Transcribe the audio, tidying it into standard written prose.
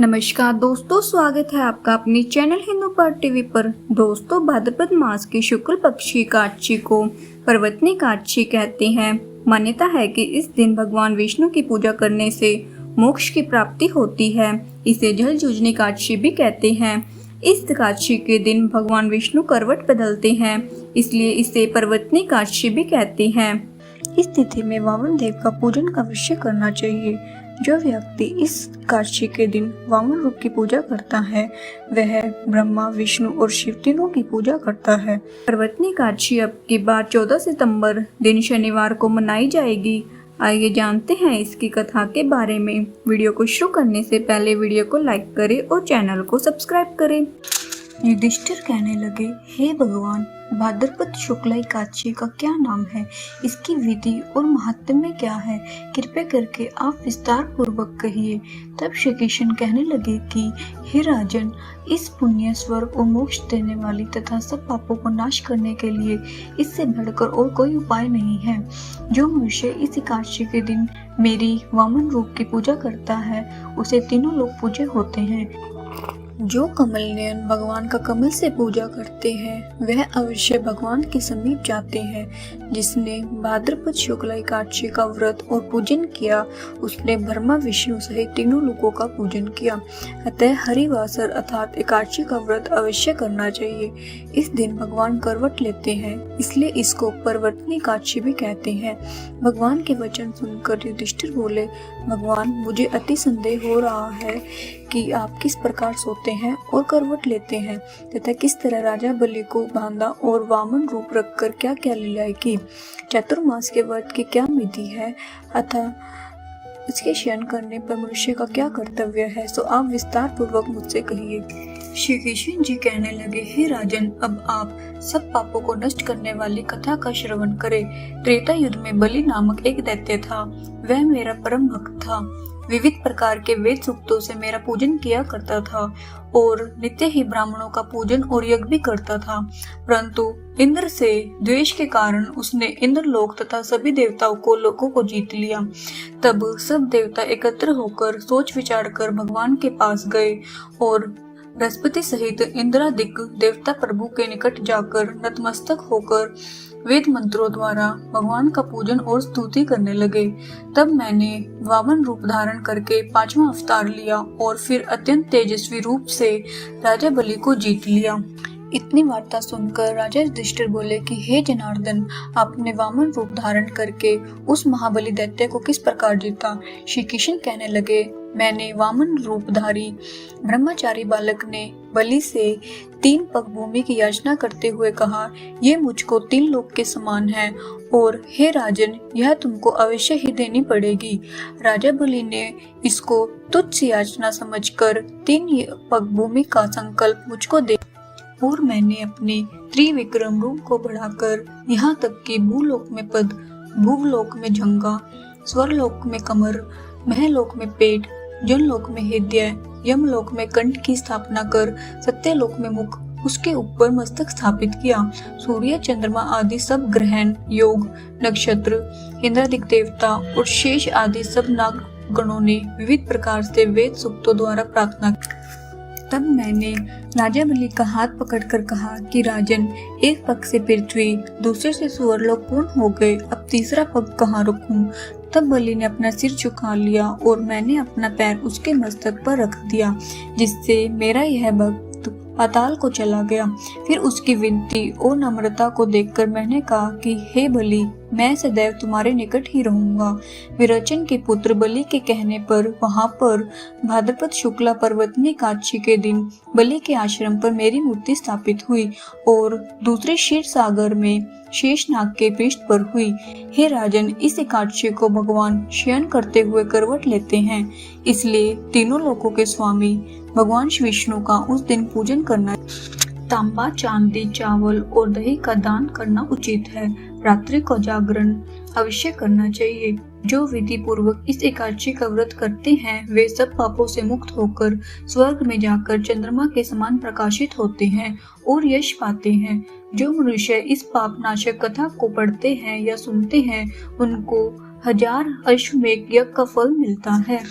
नमस्कार दोस्तों, स्वागत है आपका अपनी चैनल हिंदू पर टीवी पर। दोस्तों, भाद्रपद मास की शुक्ल पक्ष की एकादशी को पर्वतनी एकादशी कहते हैं। मान्यता है कि इस दिन भगवान विष्णु की पूजा करने से मोक्ष की प्राप्ति होती है। इसे जल जूझनी एकादशी भी कहते हैं। इस एकादशी के दिन भगवान विष्णु करवट बदलते हैं, इसलिए इसे पर्वतनी एकादशी भी कहते हैं। इस तिथि में वामन देव का पूजन अवश्य करना चाहिए। जो व्यक्ति इस एकादशी के दिन वामन रूप की पूजा करता है वह ब्रह्मा, विष्णु और शिव तीनों की पूजा करता है। पर्वतनी एकादशी अब की बार 14 सितंबर दिन शनिवार को मनाई जाएगी। आइए जानते हैं इसकी कथा के बारे में। वीडियो को शुरू करने से पहले वीडियो को लाइक करें और चैनल को सब्सक्राइब करें। युधिष्ठिर कहने लगे, हे भगवान, भाद्रपद शुक्ला एकादशी का क्या नाम है, इसकी विधि और महात्म्य क्या है, कृपया करके आप विस्तार पूर्वक कहिए। तब श्री कृष्ण कहने लगे कि हे राजन, इस पुण्य, स्वर्ग और मोक्ष देने वाली तथा सब पापों को नाश करने के लिए इससे बढ़कर और कोई उपाय नहीं है। जो मनुष्य इस एकादशी के दिन मेरी वामन रूप की पूजा करता है उसे तीनों लोग पूजे होते हैं। जो कमल नयन भगवान का कमल से पूजा करते हैं वह अवश्य भगवान के समीप जाते हैं। जिसने भाद्रपद शुक्ला एकादशी का व्रत और पूजन किया उसने ब्रह्मा, विष्णु सहित तीनों लोगों का पूजन किया। अतः हरिवासर अर्थात एकादशी का व्रत अवश्य करना चाहिए। इस दिन भगवान करवट लेते हैं, इसलिए इसको पर्वतनी एकादशी भी कहते हैं। भगवान के वचन सुनकर युधिष्ठिर बोले, भगवान, मुझे अति संदेह हो रहा है कि आप किस प्रकार सोते हैं और करवट लेते हैं तथा किस तरह राजा बलि को बांधा और वामन रूप रखकर क्या क्या लीलाएं की। चातुर्मास के व्रत की क्या विधि है अतः इसके शयन करने पर मनुष्य का क्या कर्तव्य है, सो आप विस्तार पूर्वक मुझसे कहिए। श्री कृष्ण जी कहने लगे, हे राजन, अब आप सब पापों को नष्ट करने वाली कथा का श्रवण करें। त्रेता युद्ध में बलि नामक एक दैत्य था। वह मेरा परम भक्त था। विविध प्रकार के वेद सूक्तों से मेरा पूजन किया करता था और नित्य ही ब्राह्मणों का पूजन और यज्ञ भी करता था। परंतु इंद्र से द्वेष के कारण उसने इंद्रलोक तथा सभी देवताओं को लोगों को जीत लिया। तब सब देवता एकत्र होकर सोच विचार कर भगवान के पास गए और बृहस्पति सहित इंद्रादिक देवता प्रभु के निकट जाकर नतमस्तक होकर वेद मंत्रों द्वारा भगवान का पूजन और स्तुति करने लगे। तब मैंने वामन रूप धारण करके 5वां अवतार लिया और फिर अत्यंत तेजस्वी रूप से राजा बलि को जीत लिया। इतनी वार्ता सुनकर राजा युधिष्ठिर बोले कि हे जनार्दन, आपने वामन रूप धारण करके उस महाबली दैत्य को किस प्रकार जीता। श्री कृष्ण कहने लगे, मैंने वामन रूपधारी ब्रह्मचारी बालक ने बलि से 3 पग भूमि की याचना करते हुए कहा, ये मुझको 3 लोक के समान है और हे राजन, यह तुमको अवश्य ही देनी पड़ेगी। राजा बलि ने इसको तुच्छ याचना समझकर 3 पग भूमि का संकल्प मुझको दे और मैंने अपने त्रिविक्रम रूप को बढ़ाकर यहाँ तक कि भूलोक में पद, भूलोक में जंगा, स्वरलोक में कमर, महलोक में पेट, जनलोक में हृदय, यमलोक में कंठ की स्थापना कर सत्यलोक में मुख, उसके ऊपर मस्तक स्थापित किया। सूर्य, चंद्रमा आदि सब ग्रहण, योग, नक्षत्र, इंद्रादिक देवता और शेष आदि सब नाग गणों ने विविध प्रकार से वेद सूक्तों द्वारा प्रार्थना की। तब मैंने राजा बलि का हाथ पकड़कर कहा कि राजन, एक पग से पृथ्वी, दूसरे से सुअरलोक पूर्ण हो गए, अब तीसरा पग कहाँ रखूं। तब बलि ने अपना सिर झुका लिया और मैंने अपना पैर उसके मस्तक पर रख दिया, जिससे मेरा यह भक्त पाताल को चला गया। फिर उसकी विनती और नम्रता को देखकर मैंने कहा कि हे बलि, मैं सदैव तुम्हारे निकट ही रहूंगा। विरोचन के पुत्र बलि के कहने पर वहां पर भाद्रपद शुक्ला पर्वतनी एकादशी के दिन बलि के आश्रम पर मेरी मूर्ति स्थापित हुई और दूसरे क्षीर सागर में शेषनाग के पृष्ठ पर हुई। हे राजन, इस एकादशी को भगवान शयन करते हुए करवट लेते हैं, इसलिए तीनों लोकों के स्वामी भगवान श्री विष्णु का उस दिन पूजन करना, तांबा, चांदी, चावल और दही का दान करना उचित है। रात्रि को जागरण अवश्य करना चाहिए। जो विधि पूर्वक इस एकादशी का व्रत करते हैं वे सब पापों से मुक्त होकर स्वर्ग में जाकर चंद्रमा के समान प्रकाशित होते हैं और यश पाते हैं। जो मनुष्य इस पाप नाशक कथा को पढ़ते हैं या सुनते हैं उनको 1000 अश्वमेध यज्ञ का फल मिलता है।